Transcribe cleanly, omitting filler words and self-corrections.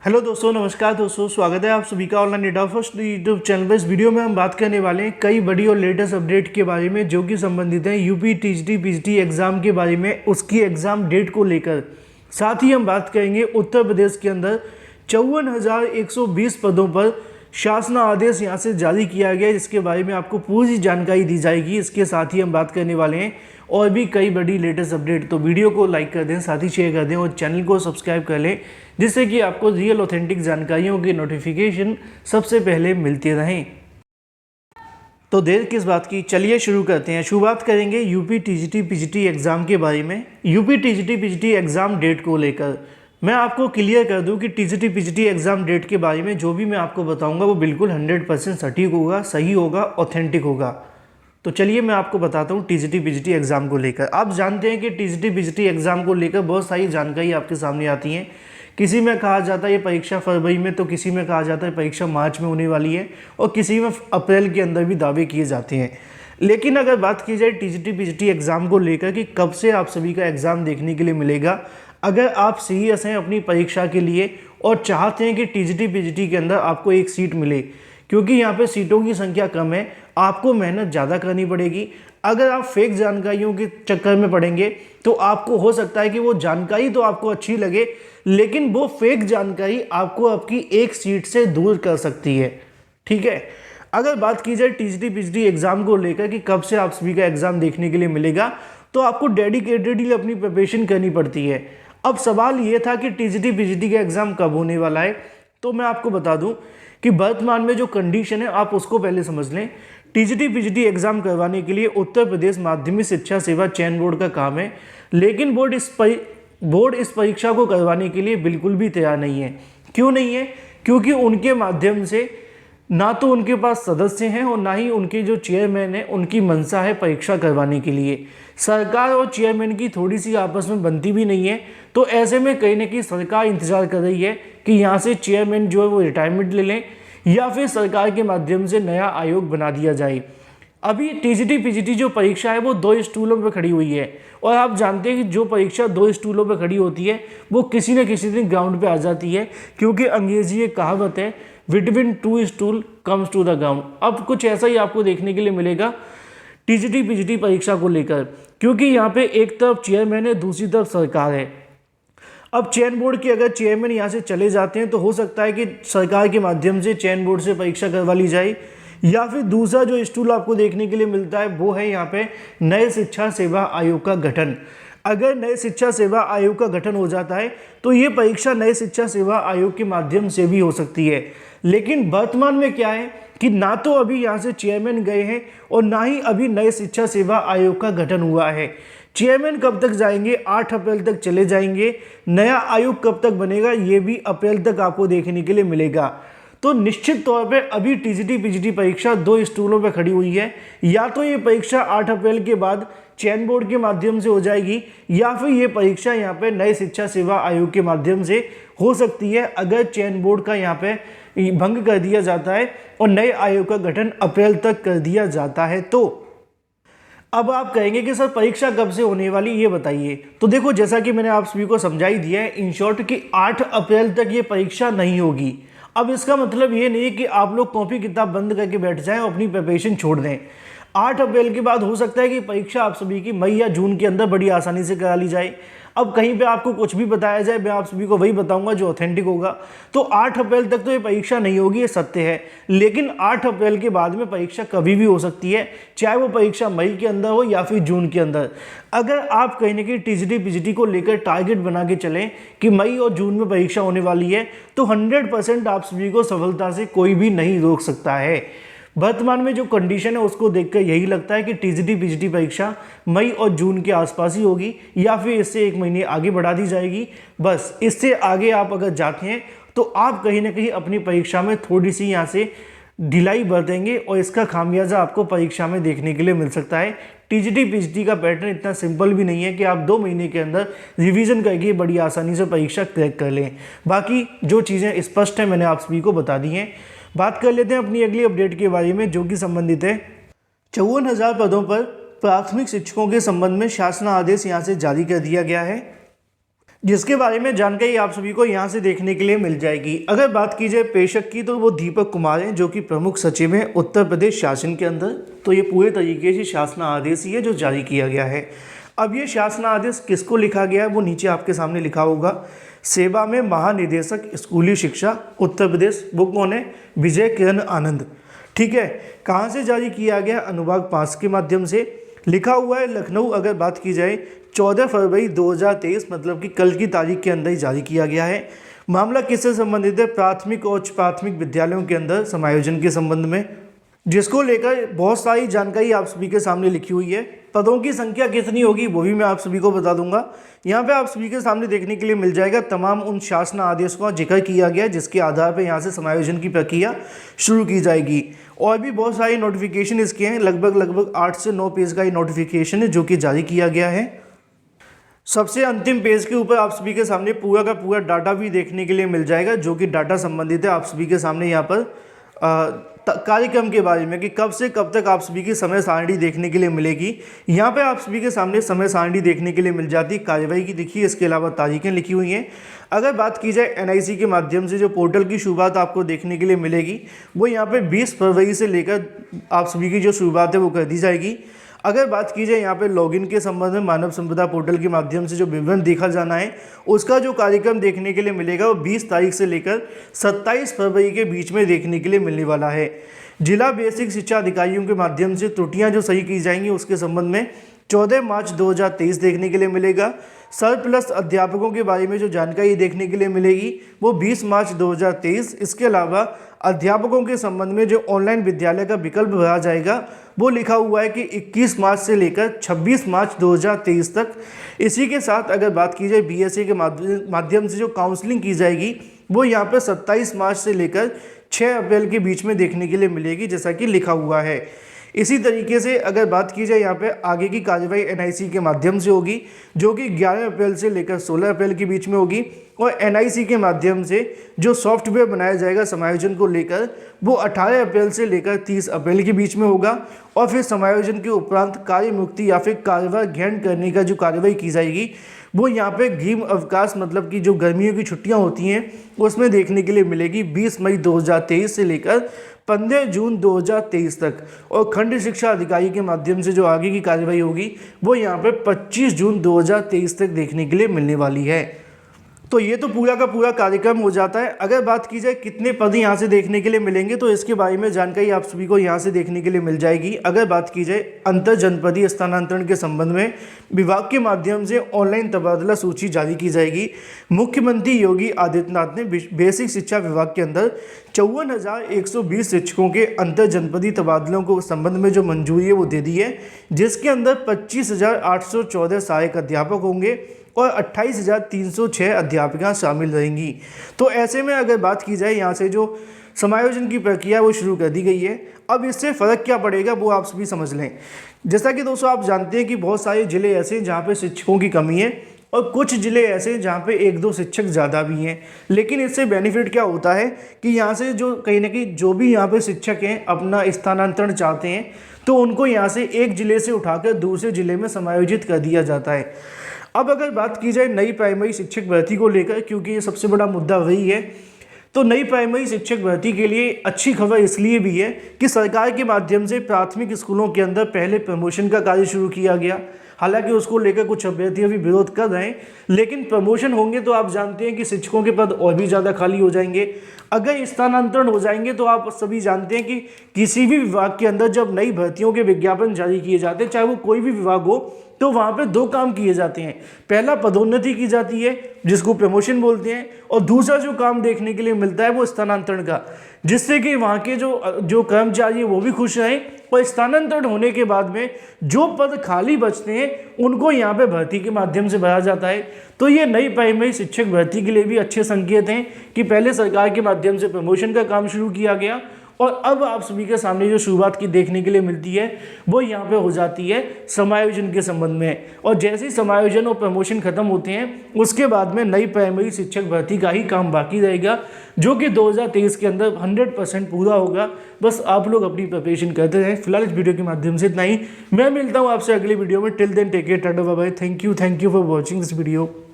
Hello दोस्तों, नमस्कार दोस्तों, स्वागत है आप सभी का online data first YouTube channel पर। इस वीडियो में हम बात करने वाले हैं कई बड़ी और लेटेस्ट अपडेट के बारे में जो कि संबंधित हैं यूपी टीजीटी पीजीटी एग्जाम के बारे में, उसकी एग्जाम डेट को लेकर। साथ ही हम बात करेंगे उत्तर प्रदेश के अंदर 54,120 पदों पर शासन आदेश यहाँ से जारी किया गया है, जिसके बारे में आपको पूरी जानकारी दी जाएगी। इसके साथ ही हम बात करने वाले हैं और भी कई बड़ी लेटेस्ट अपडेट। तो वीडियो को लाइक कर दें, साथ ही शेयर कर दें और चैनल को सब्सक्राइब कर लें, जिससे कि आपको रियल ऑथेंटिक जानकारियों की नोटिफिकेशन सबसे पहले मिलती रहें। तो देर किस बात की, चलिए शुरू करते हैं। शुरुआत करेंगे यूपी टीजीटी पीजीटी एग्ज़ाम के बारे में। UP TGT PGT exam date को लेकर मैं आपको क्लियर कर दूं कि टीजीटी पीजीटी एग्ज़ाम डेट के बारे में जो भी मैं आपको बताऊंगा वो बिल्कुल 100% सटीक होगा, सही होगा, ऑथेंटिक होगा। तो चलिए मैं आपको बताता हूँ टीजीटी पीजीटी एग्ज़ाम को लेकर। आप जानते हैं कि टीजीटी पीजीटी एग्ज़ाम को लेकर बहुत सारी जानकारी आपके सामने आती हैं। किसी में कहा जाता है ये परीक्षा फरवरी में, तो किसी में कहा जाता है परीक्षा मार्च में होने वाली है, और किसी में अप्रैल के अंदर भी दावे किए जाते हैं। लेकिन अगर बात की जाए टीजीटी पीजीटी एग्ज़ाम को लेकर कि कब से आप सभी का एग्ज़ाम देखने के लिए मिलेगा, अगर आप सीरियस हैं अपनी परीक्षा के लिए और चाहते हैं कि टीजीटी पीजीटी के अंदर आपको एक सीट मिले, क्योंकि यहाँ पे सीटों की संख्या कम है, आपको मेहनत ज़्यादा करनी पड़ेगी। अगर आप फेक जानकारियों के चक्कर में पड़ेंगे तो आपको हो सकता है कि वो जानकारी तो आपको अच्छी लगे, लेकिन वो फेक जानकारी आपको आपकी एक सीट से दूर कर सकती है। ठीक है, अगर बात की जाए टीजीटी पीजीटी एग्ज़ाम को लेकर कि कब से आप सभी का एग्ज़ाम देखने के लिए मिलेगा, तो आपको डेडिकेटेडली अपनी प्रिपरेशन करनी पड़ती है। अब सवाल ये था कि टीजीटी पीजीटी का एग्ज़ाम कब होने वाला है, तो मैं आपको बता दूं कि वर्तमान में जो कंडीशन है आप उसको पहले समझ लें। टीजीटी पीजीटी एग्ज़ाम करवाने के लिए उत्तर प्रदेश माध्यमिक शिक्षा सेवा चयन बोर्ड का काम है, लेकिन बोर्ड इस परीक्षा को करवाने के लिए बिल्कुल भी तैयार नहीं है। क्यों नहीं है? क्योंकि उनके माध्यम से ना तो उनके पास सदस्य हैं और ना ही उनके जो चेयरमैन है उनकी मंशा है परीक्षा करवाने के लिए। सरकार और चेयरमैन की थोड़ी सी आपस में बनती भी नहीं है, तो ऐसे में कहीं ना कहीं सरकार इंतजार कर रही है कि यहाँ से चेयरमैन जो है वो रिटायरमेंट ले लें या फिर सरकार के माध्यम से नया आयोग बना दिया जाए। अभी टीजीटी पीजीटी जो परीक्षा है वो 2 स्टूलों पर खड़ी हुई है, और आप जानते हैं कि जो परीक्षा 2 स्टूलों पर खड़ी होती है वो किसी न किसी दिन ग्राउंड पे आ जाती है, क्योंकि अंग्रेजी एक कहावत है, between 2 stool comes to the ground. अब कुछ ऐसा ही आपको देखने के लिए मिलेगा टीजीटी पीजीटी परीक्षा को लेकर, क्योंकि यहाँ पे एक तरफ चेयरमैन है, दूसरी तरफ सरकार है। अब चयन बोर्ड के अगर चेयरमैन यहाँ से चले जाते हैं तो हो सकता है कि सरकार के माध्यम से चयन बोर्ड से परीक्षा करवा ली जाए, या फिर दूसरा जो स्टूल आपको देखने के लिए मिलता है वो है यहाँ पे नए शिक्षा सेवा आयोग का गठन। अगर नए शिक्षा सेवा आयोग का गठन हो जाता है तो ये परीक्षा नए शिक्षा सेवा आयोग के माध्यम से भी हो सकती है। लेकिन वर्तमान में क्या है कि ना तो अभी यहाँ से चेयरमैन गए हैं और ना ही अभी नए शिक्षा सेवा आयोग का गठन हुआ है। चेयरमैन कब तक जाएंगे? 8 अप्रैल तक चले जाएंगे। नया आयोग कब तक बनेगा? ये भी अप्रैल तक आपको देखने के लिए मिलेगा। तो निश्चित तौर पे अभी टीजीटी पीजीटी परीक्षा 2 स्टूलों पे खड़ी हुई है। या तो ये परीक्षा 8 अप्रैल के बाद चयन बोर्ड के माध्यम से हो जाएगी, या फिर ये परीक्षा यहाँ पे नए शिक्षा सेवा आयोग के माध्यम से हो सकती है, अगर चयन बोर्ड का यहाँ पे भंग कर दिया जाता है और नए आयोग का गठन अप्रैल तक कर दिया जाता है। तो अब आप कहेंगे कि सर परीक्षा कब से होने वाली, ये बताइए। तो देखो, जैसा कि मैंने आप सभी को समझाई दिया है इन शॉर्ट कि 8 अप्रैल तक ये परीक्षा नहीं होगी। अब इसका मतलब ये नहीं कि आप लोग कॉपी किताब बंद करके बैठ जाएं और अपनी प्रिपरेशन छोड़ दें। 8 अप्रैल के बाद हो सकता है कि परीक्षा आप सभी की मई या जून के अंदर बड़ी आसानी से करा ली जाए। अब कहीं पे आपको कुछ भी बताया जाए, मैं आप सभी को वही बताऊंगा जो ऑथेंटिक होगा। तो 8 अप्रैल तक तो ये परीक्षा नहीं होगी, ये सत्य है, लेकिन 8 अप्रैल के बाद में परीक्षा कभी भी हो सकती है, चाहे वो परीक्षा मई के अंदर हो या फिर जून के अंदर। अगर आप कहीं ना कहीं टीजीटी पीजीटी को लेकर टारगेट बना के चलें कि मई और जून में परीक्षा होने वाली है, तो 100% आप सभी को सफलता से कोई भी नहीं रोक सकता है। वर्तमान में जो कंडीशन है उसको देखकर यही लगता है कि टीजीटी पीजीटी परीक्षा मई और जून के आसपास ही होगी, या फिर इससे 1 महीने आगे बढ़ा दी जाएगी। बस इससे आगे आप अगर जाते हैं तो आप कहीं ना कहीं अपनी परीक्षा में थोड़ी सी यहाँ से ढिलाई बरतेंगे, और इसका खामियाजा आपको परीक्षा में देखने के लिए मिल सकता है। टीजीटी पीजीटी का पैटर्न इतना सिंपल भी नहीं है कि आप 2 महीने के अंदर रिवीजन करके बड़ी आसानी से परीक्षा क्रैक कर लें। बाकी जो चीज़ें स्पष्ट हैं मैंने आप सभी को बता दी हैं। बात कर लेते हैं अपनी अगली अपडेट के बारे में, जो कि संबंधित है 54,000 पदों पर प्राथमिक शिक्षकों के संबंध में शासन आदेश यहाँ से जारी कर दिया गया है। जिसके बारे में जानकारी आप सभी को यहाँ से देखने के लिए मिल जाएगी। अगर बात की जाए प्रेषक की तो वो दीपक कुमार हैं जो कि प्रमुख सचिव हैं उत्तर प्रदेश शासन के अंदर। तो ये पूरे तरीके से शासन आदेश ही है जो जारी किया गया है। अब ये शासन आदेश किसको लिखा गया है वो नीचे आपके सामने लिखा होगा। सेवा में महानिदेशक स्कूली शिक्षा उत्तर प्रदेश, वो कौन है? विजय किरण आनंद। ठीक है, कहाँ से जारी किया गया? अनुभाग 5 के माध्यम से लिखा हुआ है लखनऊ। अगर बात की जाए 14 फरवरी 2023 मतलब कि कल की तारीख के अंदर ही जारी किया गया है। मामला किससे संबंधित है? प्राथमिक और उच्च प्राथमिक विद्यालयों के अंदर समायोजन के संबंध में, जिसको लेकर बहुत सारी जानकारी आप सभी के सामने लिखी हुई है। पदों की संख्या कितनी होगी वो भी मैं आप सभी को बता दूंगा। यहाँ पे आप सभी के सामने देखने के लिए मिल जाएगा तमाम उन शासन आदेशों का जिक्र किया गया जिसके आधार पर यहाँ से समायोजन की प्रक्रिया शुरू की जाएगी। और भी बहुत सारी नोटिफिकेशन इसके हैं, लगभग 8 से 9 पेज का ये नोटिफिकेशन है जो कि जारी किया गया है। सबसे अंतिम पेज के ऊपर आप सभी के सामने पूरा का पूरा डाटा भी देखने के लिए मिल जाएगा जो कि डाटा संबंधित है आप सभी के सामने यहाँ पर कार्यक्रम के बारे में कि कब से कब तक आप सभी की समय सारणी देखने के लिए मिलेगी। यहाँ पे आप सभी के सामने समय सारणी देखने के लिए मिल जाती है कार्यवाही की, देखिए इसके अलावा तारीखें लिखी हुई हैं। अगर बात की जाए एनआईसी के माध्यम से जो पोर्टल की शुरुआत आपको देखने के लिए मिलेगी वो यहाँ पे 20 फरवरी से लेकर आप सभी की जो शुरुआत है वो कर दी जाएगी। अगर बात की जाए यहाँ पे लॉगिन के संबंध में मानव संपदा पोर्टल के माध्यम से जो विवरण देखा जाना है उसका जो कार्यक्रम देखने के लिए मिलेगा वो 20 तारीख से लेकर 27 फरवरी के बीच में देखने के लिए मिलने वाला है। जिला बेसिक शिक्षा अधिकारियों के माध्यम से त्रुटियां जो सही की जाएंगी उसके संबंध में 14 मार्च 2023 देखने के लिए मिलेगा। सरप्लस अध्यापकों के बारे में जो जानकारी देखने के लिए मिलेगी वो 20 मार्च 2023। इसके अलावा अध्यापकों के संबंध में जो ऑनलाइन विद्यालय का विकल्प भरा जाएगा वो लिखा हुआ है कि 21 मार्च से लेकर 26 मार्च 2023 तक। इसी के साथ अगर बात की जाए बीएसए के माध्यम से जो काउंसलिंग की जाएगी वो यहाँ पर 27 मार्च से लेकर 6 अप्रैल के बीच में देखने के लिए मिलेगी जैसा कि लिखा हुआ है। इसी तरीके से अगर बात की जाए यहाँ पे आगे की कार्यवाही एनआईसी के माध्यम से होगी जो कि 11 अप्रैल से लेकर 16 अप्रैल के बीच में होगी। और एनआईसी के माध्यम से जो सॉफ्टवेयर बनाया जाएगा समायोजन को लेकर वो 18 अप्रैल से लेकर 30 अप्रैल के बीच में होगा। और फिर समायोजन के उपरांत कार्य मुक्ति या फिर कार्यभार ग्रहण करने का जो कार्यवाही की जाएगी वो यहाँ पे ग्रीष्म अवकाश मतलब कि जो गर्मियों की छुट्टियाँ होती हैं उसमें देखने के लिए मिलेगी 20 मई 2023 से लेकर 15 जून 2023 तक। और खंड शिक्षा अधिकारी के माध्यम से जो आगे की कार्यवाही होगी वो यहाँ पे 25 जून 2023 तक देखने के लिए मिलने वाली है। तो ये तो पूरा का पूरा कार्यक्रम हो जाता है। अगर बात की जाए कितने पद यहाँ से देखने के लिए मिलेंगे तो इसके बारे में जानकारी आप सभी को यहाँ से देखने के लिए मिल जाएगी। अगर बात की जाए अंतर जनपदीय स्थानांतरण के संबंध में विभाग के माध्यम से ऑनलाइन तबादला सूची जारी की जाएगी। मुख्यमंत्री योगी आदित्यनाथ ने बेसिक शिक्षा विभाग के अंदर 54,120 शिक्षकों के अंतर जनपदीय तबादलों को संबंध में जो मंजूरी है वो दे दी है, जिसके अंदर 25,814 सहायक अध्यापक होंगे और 28,306 अध्यापिकां शामिल रहेंगी। तो ऐसे में अगर बात की जाए यहाँ से जो समायोजन की प्रक्रिया वो शुरू कर दी गई है। अब इससे फ़र्क क्या पड़ेगा वो आप सभी समझ लें। जैसा कि दोस्तों आप जानते हैं कि बहुत सारे ज़िले ऐसे हैं जहाँ पे शिक्षकों की कमी है और कुछ ज़िले ऐसे हैं जहाँ पे 1-2 शिक्षक ज़्यादा भी हैं। लेकिन इससे बेनिफिट क्या होता है कि यहाँ से जो कहीं ना कहीं जो भी यहाँ पे शिक्षक हैं अपना स्थानांतरण चाहते हैं तो उनको यहाँ से एक ज़िले से उठाकर दूसरे ज़िले में समायोजित कर दिया जाता है। अब अगर बात की जाए नई प्राइमरी शिक्षक भर्ती को लेकर, क्योंकि ये सबसे बड़ा मुद्दा वही है, तो नई प्राइमरी शिक्षक भर्ती के लिए अच्छी खबर इसलिए भी है कि सरकार के माध्यम से प्राथमिक स्कूलों के अंदर पहले प्रमोशन का कार्य शुरू किया गया। हालांकि उसको लेकर कुछ अभ्यर्थी अभी विरोध कर रहे हैं, लेकिन प्रमोशन होंगे तो आप जानते हैं कि शिक्षकों के पद और भी ज़्यादा खाली हो जाएंगे। अगर स्थानांतरण हो जाएंगे तो आप सभी जानते हैं कि किसी भी विभाग के अंदर जब नई भर्तियों के विज्ञापन जारी किए जाते हैं, चाहे वो कोई भी विभाग हो, तो वहाँ पे 2 काम किए जाते हैं। पहला पदोन्नति की जाती है जिसको प्रमोशन बोलते हैं, और दूसरा जो काम देखने के लिए मिलता है वो स्थानांतरण का, जिससे कि वहाँ के जो कर्मचारी है वो भी खुश रहें और स्थानांतरण होने के बाद में जो पद खाली बचते हैं उनको यहाँ पे भर्ती के माध्यम से भरा जाता है। तो ये नई प्राइमरी शिक्षक भर्ती के लिए भी अच्छे संकेत हैं कि पहले सरकार के माध्यम से प्रमोशन का काम शुरू किया गया और अब आप सभी के सामने जो शुरुआत की देखने के लिए मिलती है वो यहाँ पे हो जाती है समायोजन के संबंध में। और जैसे ही समायोजन और प्रमोशन खत्म होते हैं उसके बाद में नई प्राइमरी शिक्षक भर्ती का ही काम बाकी रहेगा, जो कि 2023 के अंदर 100% पूरा होगा। बस आप लोग अपनी प्रिपरेशन करते रहें। फिलहाल इस वीडियो के माध्यम से इतना ही। मैं मिलता हूँ आपसे अगली वीडियो में। Till then take care, tata bye bye. Thank you for watching this video.